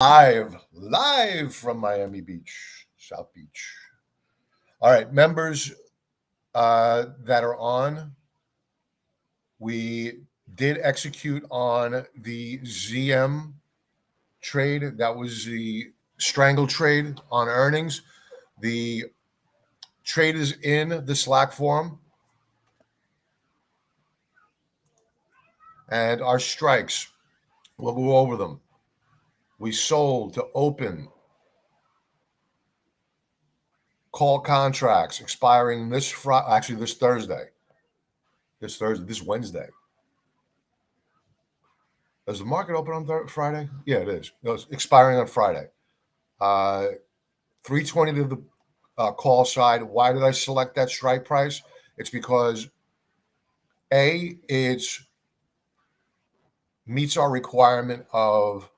Live from Miami Beach, South Beach. All right, members that are on, we did execute on the ZM trade. That was the strangle trade on earnings. The trade is in the Slack forum. And our strikes, we'll go over them. We sold to open call contracts expiring this Thursday. This Wednesday. Does the market open on Friday? Yeah, it is. No, it's expiring on Friday. 320 to the call side. Why did I select that strike price? It's because it meets our requirement of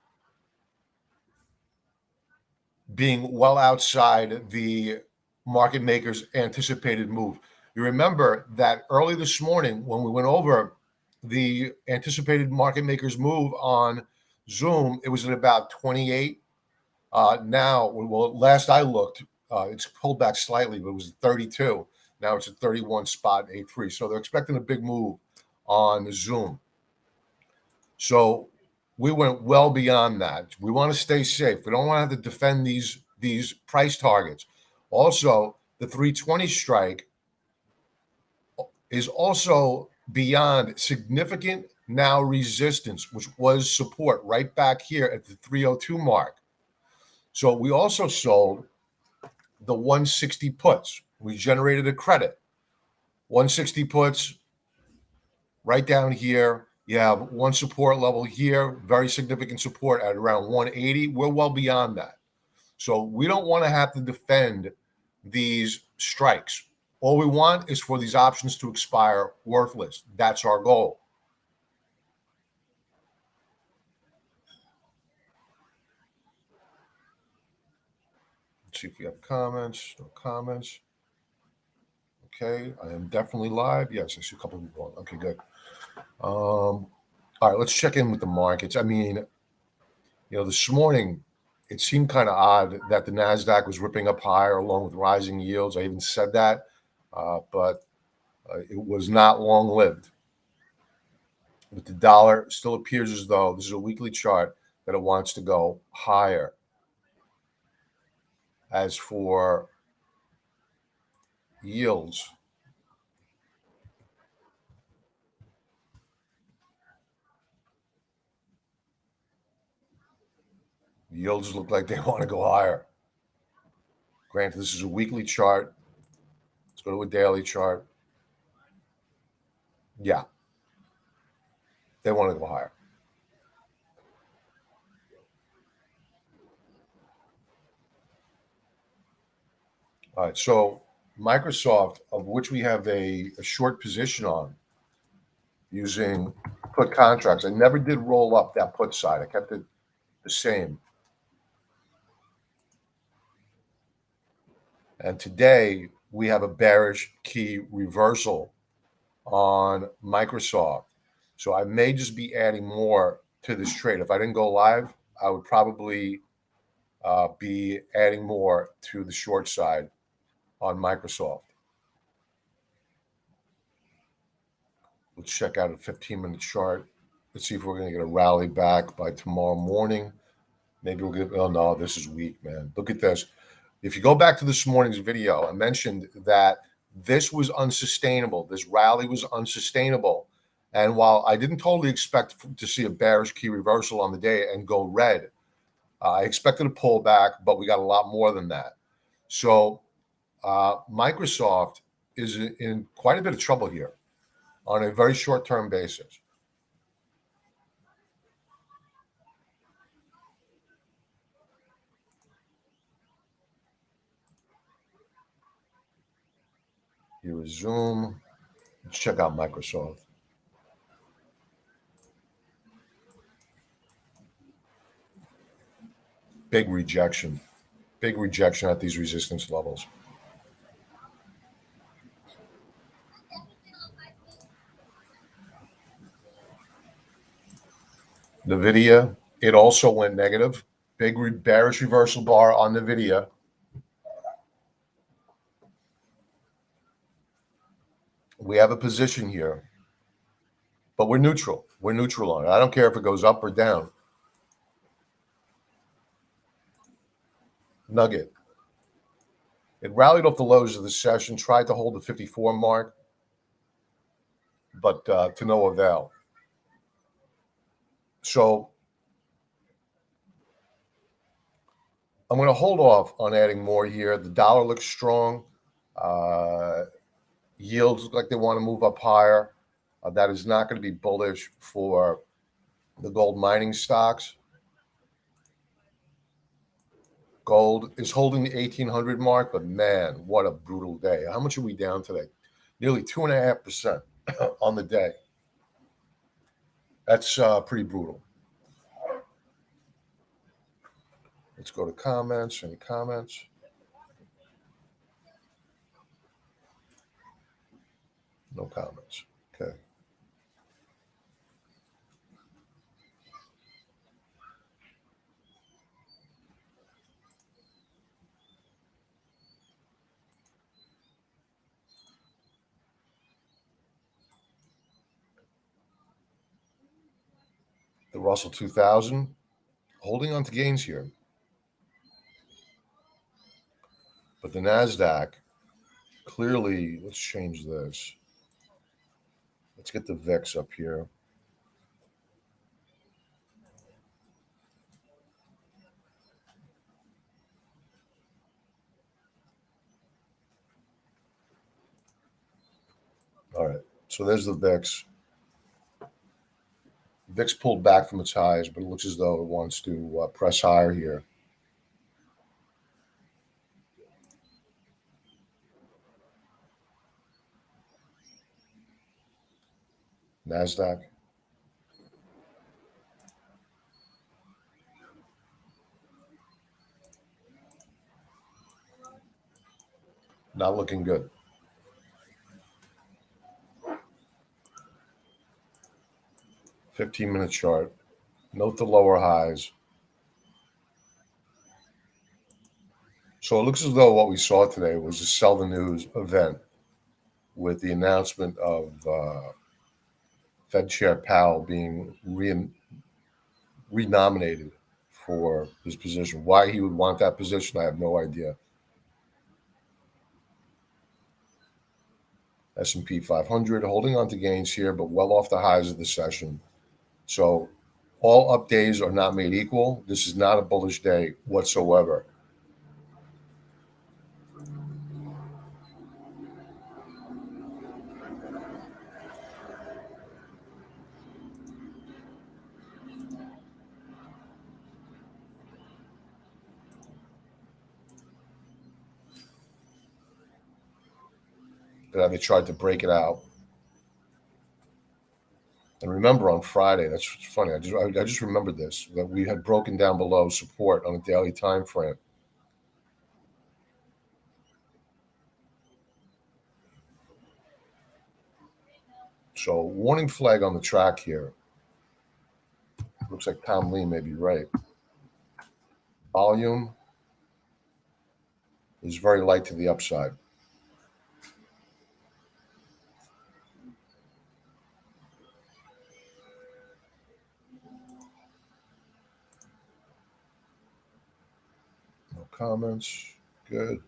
being well outside the market maker's anticipated move. You remember that early this morning when we went over the anticipated market maker's move on Zoom, it was at about 28. Now, last I looked, it's pulled back slightly, but it was 32. Now it's at 31.83. So they're expecting a big move on Zoom. So we went well beyond that. We want to stay safe. We don't want to have to defend these price targets. Also, the 320 strike is also beyond significant now resistance, which was support right back here at the 302 mark. So we also sold the 160 puts. We generated a credit. 160 puts right down here. You have one support level here, very significant support at around 180. We're well beyond that. So we don't want to have to defend these strikes. All we want is for these options to expire worthless. That's our goal. Let's see if we have comments. No comments. Okay, I am definitely live. Yes, I see a couple of people. Okay, good. All right, let's check in with the markets. I mean, this morning it seemed kind of odd that the Nasdaq was ripping up higher along with rising yields. I even said that, but it was not long-lived. But the dollar still appears as though this is a weekly chart that it wants to go higher. As for yields, yields look like they want to go higher. Granted, this is a weekly chart. Let's go to a daily chart. Yeah, they want to go higher. All right, so Microsoft, of which we have a short position on using put contracts. I never did roll up that put side. I kept it the same. And today we have a bearish key reversal on Microsoft. So I may just be adding more to this trade. If I didn't go live, I would probably be adding more to the short side on Microsoft. Let's check out a 15-minute chart. Let's see if we're going to get a rally back by tomorrow morning. Maybe we'll get, oh no, this is weak, man. Look at this. If you go back to this morning's video, I mentioned that this was unsustainable. This rally was unsustainable. And while I didn't totally expect to see a bearish key reversal on the day and go red, I expected a pullback, but we got a lot more than that. So Microsoft is in quite a bit of trouble here on a very short-term basis. Here is Zoom. Let's check out Microsoft. Big rejection at these resistance levels. NVIDIA, it also went negative Big bearish reversal bar on the video. We have a position here, but we're neutral. We're neutral on it. I don't care if it goes up or down. Nugget. It rallied off the lows of the session, tried to hold the 54 mark, but to no avail. So I'm going to hold off on adding more here. The dollar looks strong. Yields look like they want to move up higher. That is not going to be bullish for the gold mining stocks. Gold is holding the 1800 mark, but man, what a brutal day. How much are we down today? Nearly 2.5% on the day. That's pretty brutal. Let's go to comments. Any comments? No comments. Okay. The Russell 2000 holding on to gains here. But the NASDAQ clearly, let's change this. Let's get the VIX up here. All right, so there's the VIX. VIX pulled back from its highs, but it looks as though it wants to press higher here. NASDAQ. Not looking good. $15-minute chart. Note the lower highs. So it looks as though what we saw today was a sell the news event with the announcement of Fed Chair Powell being renominated for his position. Why he would want that position, I have no idea. S&P 500 holding on to gains here, but well off the highs of the session. So all up days are not made equal. This is not a bullish day whatsoever. They tried to break it out. And remember on Friday, that's funny. I just remembered this, that we had broken down below support on a daily time frame. So warning flag on the track here. Looks like Tom Lee may be right. Volume is very light to the upside. No comments. Good.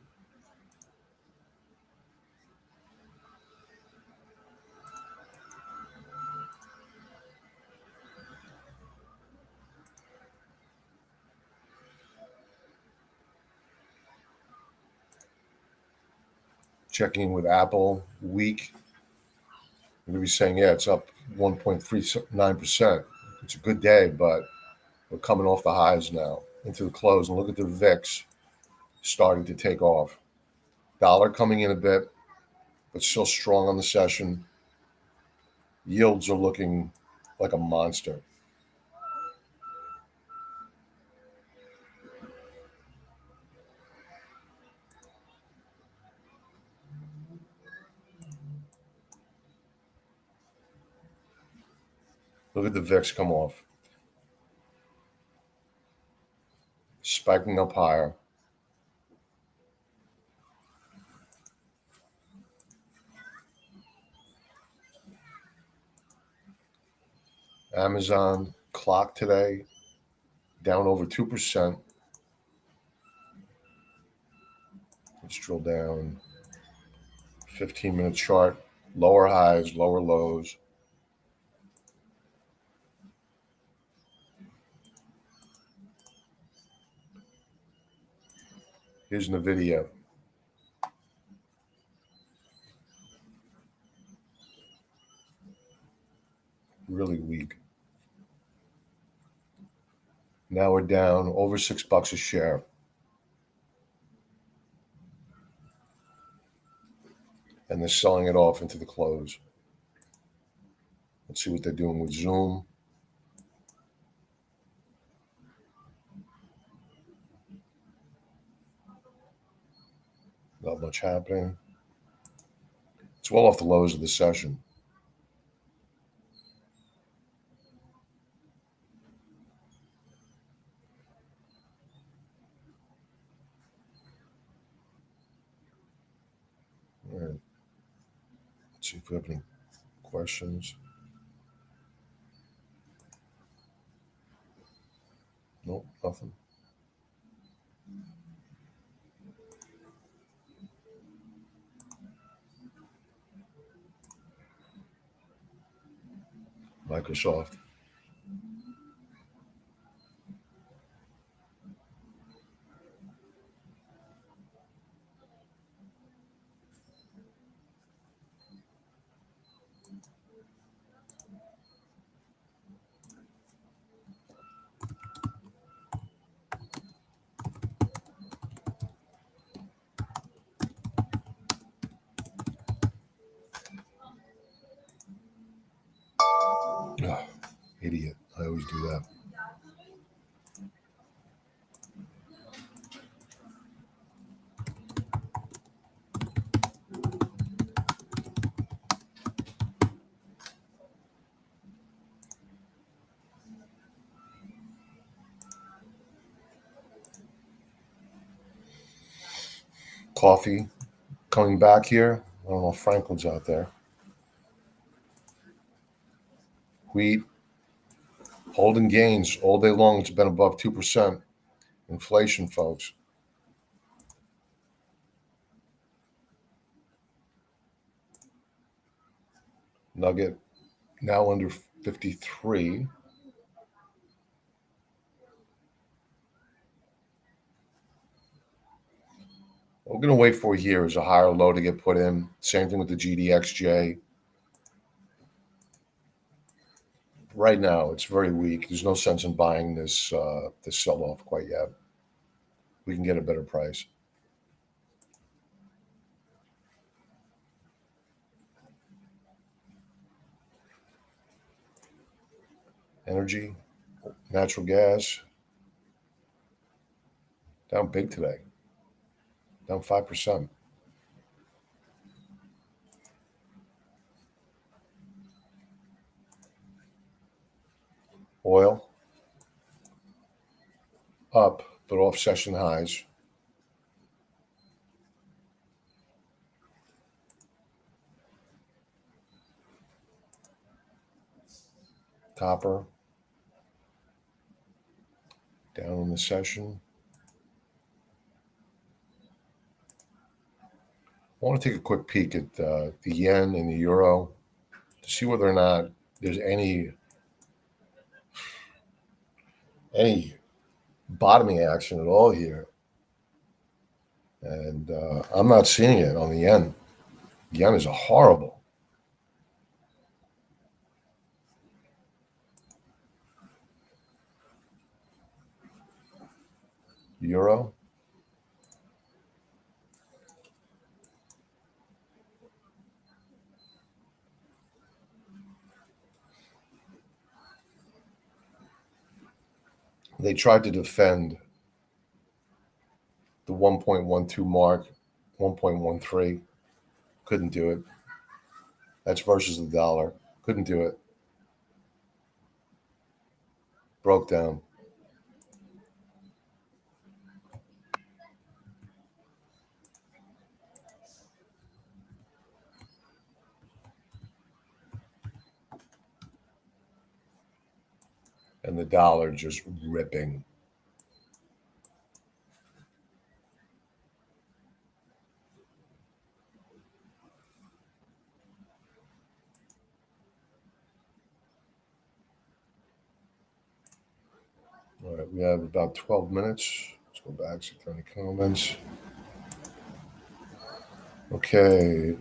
Checking in with Apple, weak. We're going to be saying, yeah, it's up 1.39%. It's a good day, but we're coming off the highs now into the close. And look at the VIX starting to take off. Dollar coming in a bit, but still strong on the session. Yields are looking like a monster. Look at the VIX come off. spiking up higher. Amazon clock today down over 2%. Let's drill down. 15-minute chart. Lower highs, lower lows. Here's NVIDIA. Really weak. Now we're down over $6 a share. And they're selling it off into the close. Let's see what they're doing with Zoom. Not much happening. It's well off the lows of the session. All right. Let's see if we have any questions. Nope, nothing. Microsoft. Ugh, idiot. I always do that. Coffee coming back here. I don't know if Franklin's out there. Wheat holding gains all day long. It's been above 2%. Inflation, folks. Nugget now under 53. What we're going to wait for here is a higher low to get put in. Same thing with the GDXJ. Right now, it's very weak. There's no sense in buying this sell-off quite yet. We can get a better price. Energy, natural gas, down big today. Down 5%. Oil up, but off session highs. Copper down in the session. I want to take a quick peek at the yen and the euro to see whether or not there's any bottoming action at all here. And I'm not seeing it on the yen. The yen is horrible. Euro. They tried to defend the 1.12 mark, 1.13. Couldn't do it. That's versus the dollar. Couldn't do it. Broke down. and the dollar just ripping. All right, we have about 12 minutes. Let's go back, see if there are any comments. Okay.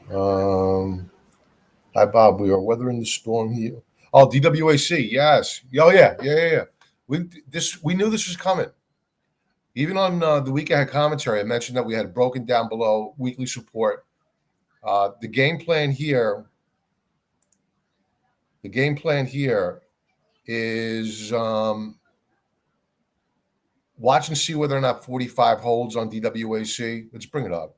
Hi, Bob. We are weathering the storm here. Oh, DWAC. Yes. Oh, yeah. We knew this was coming. Even on the week ahead commentary, I mentioned that we had broken down below weekly support. The game plan here. The game plan here is watch and see whether or not 45 holds on DWAC. Let's bring it up.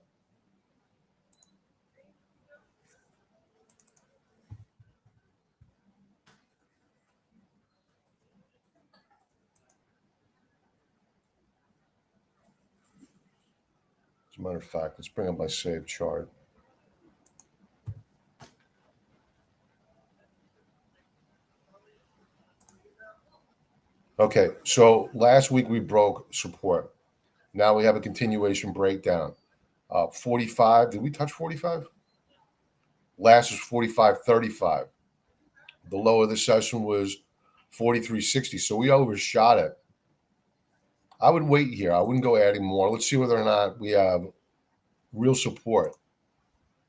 As a matter of fact, let's bring up my saved chart. Okay, so last week we broke support. Now we have a continuation breakdown. 45, did we touch 45? Last was 45.35. The low of the session was 43.60, so we overshot it. I would wait here. I wouldn't go adding more. Let's see whether or not we have real support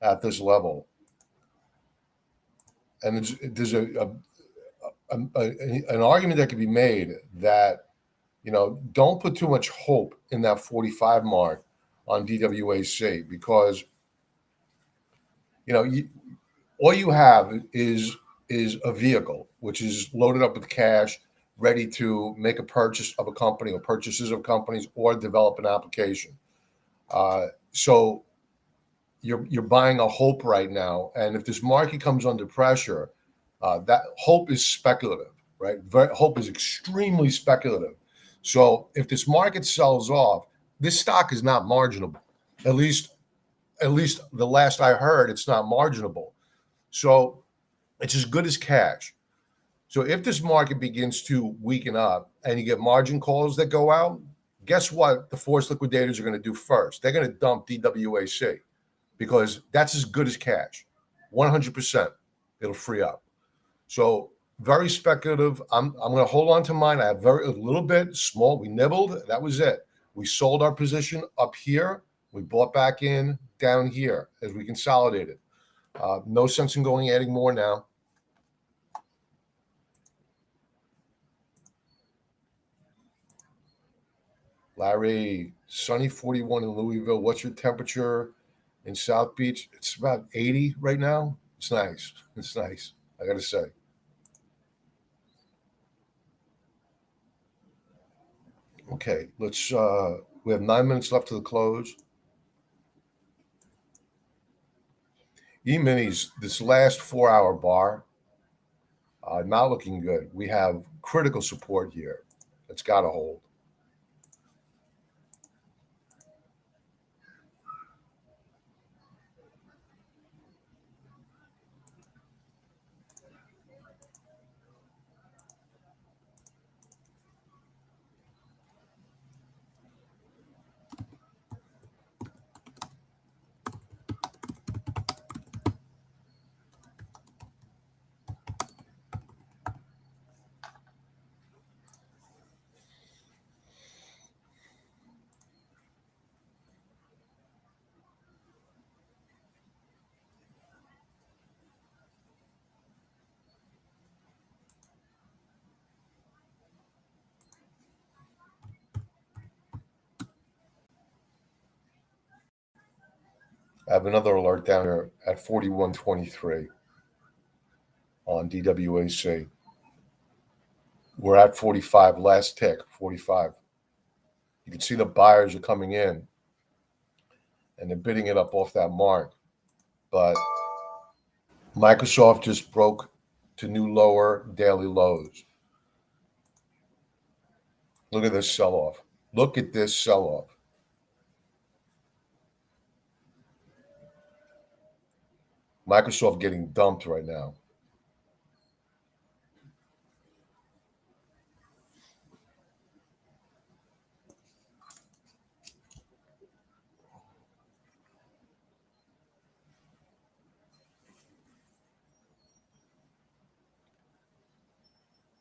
at this level. And there's an argument that could be made that, don't put too much hope in that 45 mark on DWAC because, all you have is a vehicle which is loaded up with cash, ready to make a purchase of a company or purchases of companies or develop an application. So you're buying a hope right now, and if this market comes under pressure, that hope is speculative, right? Hope is extremely speculative. So if this market sells off, this stock is not marginable. At least the last I heard, it's not marginable. So it's as good as cash. So if this market begins to weaken up and you get margin calls that go out, guess what the forced liquidators are going to do first? They're going to dump DWAC because that's as good as cash. 100%. It'll free up. So very speculative. I'm going to hold on to mine. I have a little bit small. We nibbled. That was it. We sold our position up here. We bought back in down here as we consolidated. No sense in going adding more now. Larry, sunny 41 in Louisville. What's your temperature in South Beach? It's about 80 right now. It's nice. It's nice, I got to say. Okay, let's we have 9 minutes left to the close. E-minis, this last 4-hour bar, not looking good. We have critical support here. It's got to hold. I have another alert down here at 41.23 on DWAC. We're at 45, last tick, 45. You can see the buyers are coming in and they're bidding it up off that mark. But Microsoft just broke to new lower daily lows. Look at this sell-off. Look at this sell-off. Microsoft getting dumped right now.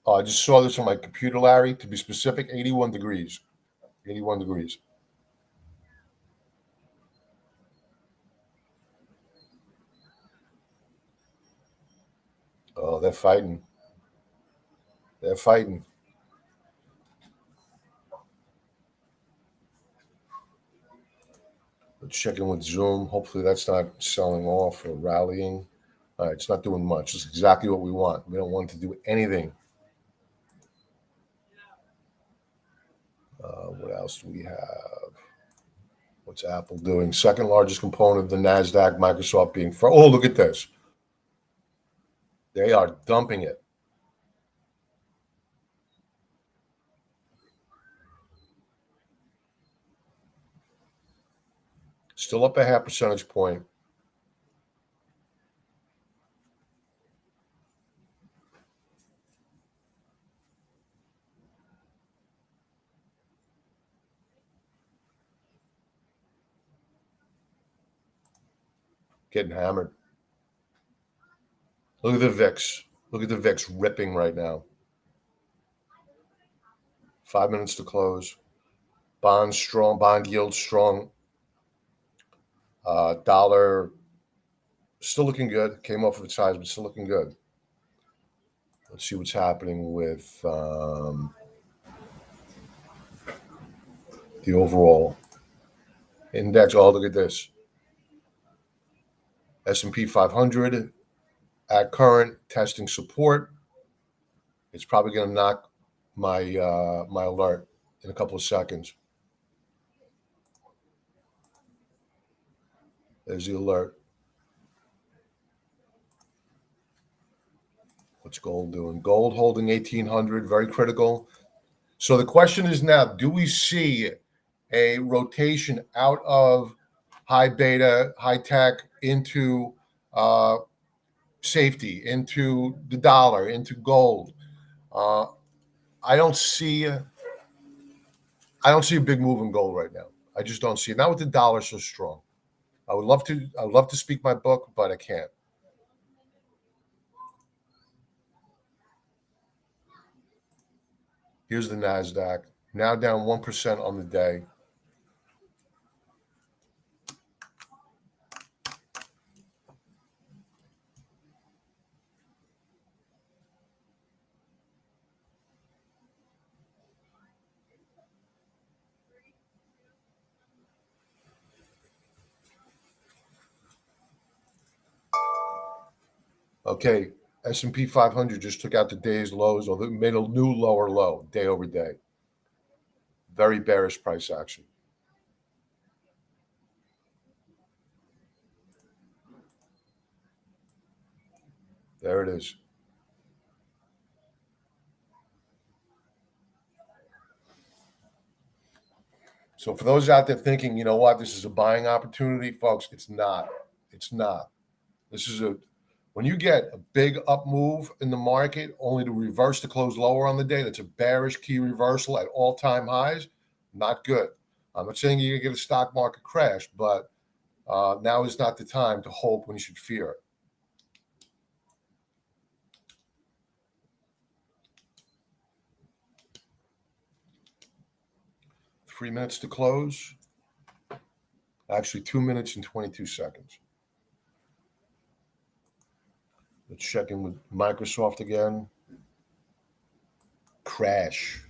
I just saw this on my computer, Larry. To be specific, 81 degrees. 81 degrees. Oh, they're fighting. They're fighting. Let's check in with Zoom. Hopefully that's not selling off or rallying. All right, it's not doing much. It's exactly what we want. We don't want it to do anything. What else do we have? What's Apple doing? Second largest component of the NASDAQ, Microsoft being for. Oh, look at this. They are dumping it. Still up a half percentage point. Getting hammered. Look at the VIX. Look at the VIX ripping right now. 5 minutes to close. Bond strong. Bond yield strong. Dollar still looking good. Came off of its highs, but still looking good. Let's see what's happening with the overall index. Oh, look at this. S&P 500 at current testing support. It's probably going to knock my my alert in a couple of seconds. There's the alert. What's gold doing? Gold holding 1800, very critical. So the question is now, do we see a rotation out of high beta, high tech into safety, into the dollar, into gold? I don't see a big move in gold right now. I just don't see it. Not with the dollar so strong. I would love to speak my book, but I can't. Here's the NASDAQ, now down 1% on the day. Okay, S&P 500 just took out the day's lows, or made a new lower low day over day. Very bearish price action. There it is. So for those out there thinking, you know what, this is a buying opportunity, folks, it's not. It's not. This is when you get a big up move in the market only to reverse to close lower on the day, that's a bearish key reversal at all-time highs. Not good. I'm not saying you're going to get a stock market crash, but now is not the time to hope when you should fear it. Three minutes to close. Actually, 2 minutes and 22 seconds. Let's check in with Microsoft again. Crash.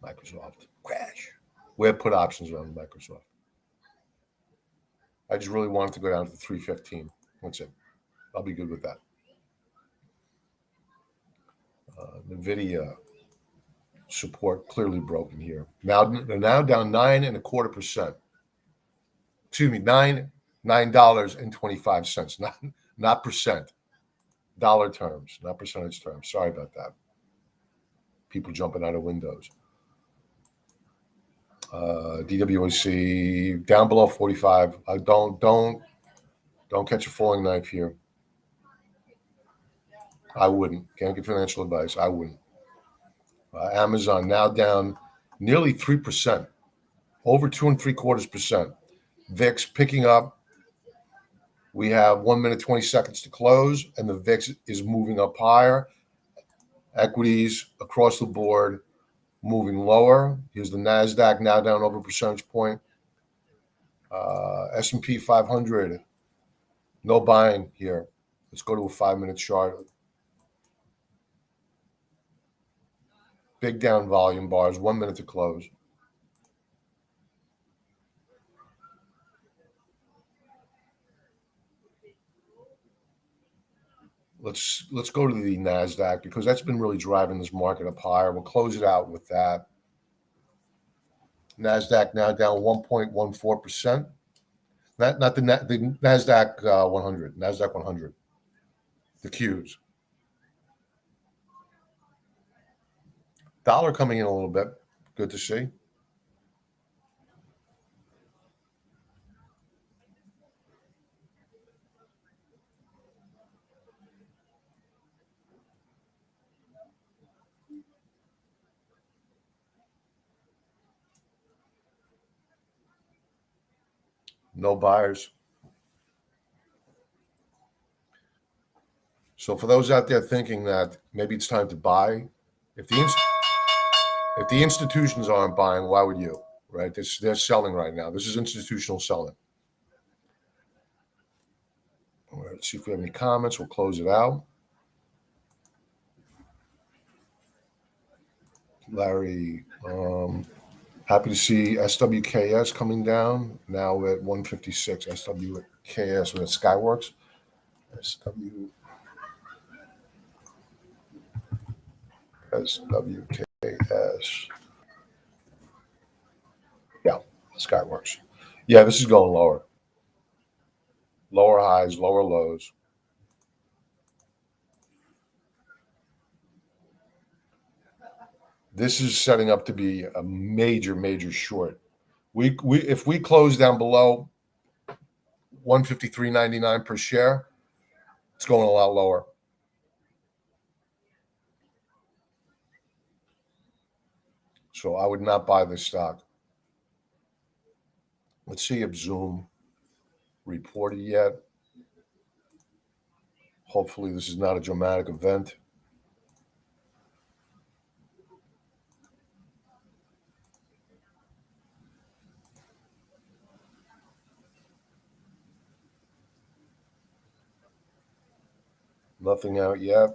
Microsoft. Crash. We have put options on Microsoft. I just really wanted to go down to 315. That's it. I'll be good with that. NVIDIA support clearly broken here. Now down 9.25%. Excuse me, $9.25. Not percent. Dollar terms, not percentage terms. Sorry about that. People jumping out of windows. DWOC down below 45. Don't catch a falling knife here. I wouldn't. Can't get financial advice. I wouldn't. Amazon now down nearly 3%, over 2.75%. VIX picking up. We have 1 minute 20 seconds to close, and the VIX is moving up higher. Equities across the board moving lower. Here's the NASDAQ now down over a percentage point. S&P 500, no buying here. Let's go to a 5-minute chart. Big down volume bars, 1 minute to close. Let's go to the NASDAQ because that's been really driving this market up higher. We'll close it out with that. NASDAQ now down 1.14%. Not the NASDAQ 100, NASDAQ 100. The Qs. Dollar coming in a little bit. Good to see. No buyers. So for those out there thinking that maybe it's time to buy, if the institutions aren't buying, why would you? Right? They're selling right now. This is institutional selling. All right, let's see if we have any comments. We'll close it out. Larry, happy to see SWKS coming down now at 156. SWKS with Skyworks. SWKS. Yeah, Skyworks. Yeah, this is going lower. Lower highs, lower lows. This is setting up to be a major, major short. If we close down below 153.99 per share, it's going a lot lower. So I would not buy this stock. Let's see if Zoom reported yet. Hopefully this is not a dramatic event. Nothing out yet.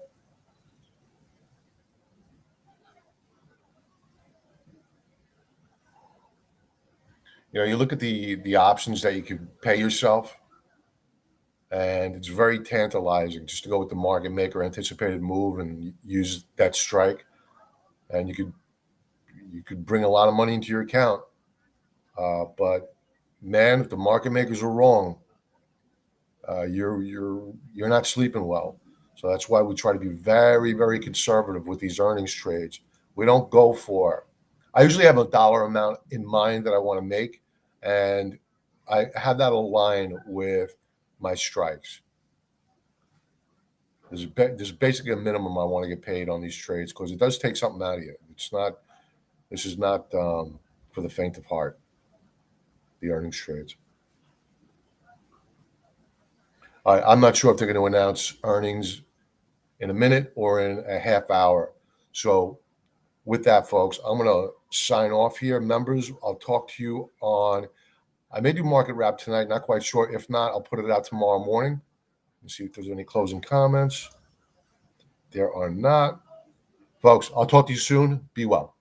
You look at the options that you could pay yourself, and it's very tantalizing just to go with the market maker anticipated move and use that strike, and you could bring a lot of money into your account. But man, if the market makers are wrong, you're not sleeping well. So that's why we try to be very, very conservative with these earnings trades. We don't go for. I usually have a dollar amount in mind that I want to make, and I have that align with my strikes. There's basically a minimum I want to get paid on these trades because it does take something out of you. This is not for the faint of heart, the earnings trades. I'm not sure if they're going to announce earnings in a minute or in a half hour. So with that, folks, I'm going to sign off here. Members, I'll talk to you on, I may do market wrap tonight, not quite sure. If not, I'll put it out tomorrow morning. Let's see if there's any closing comments. There are not. Folks, I'll talk to you soon. Be well.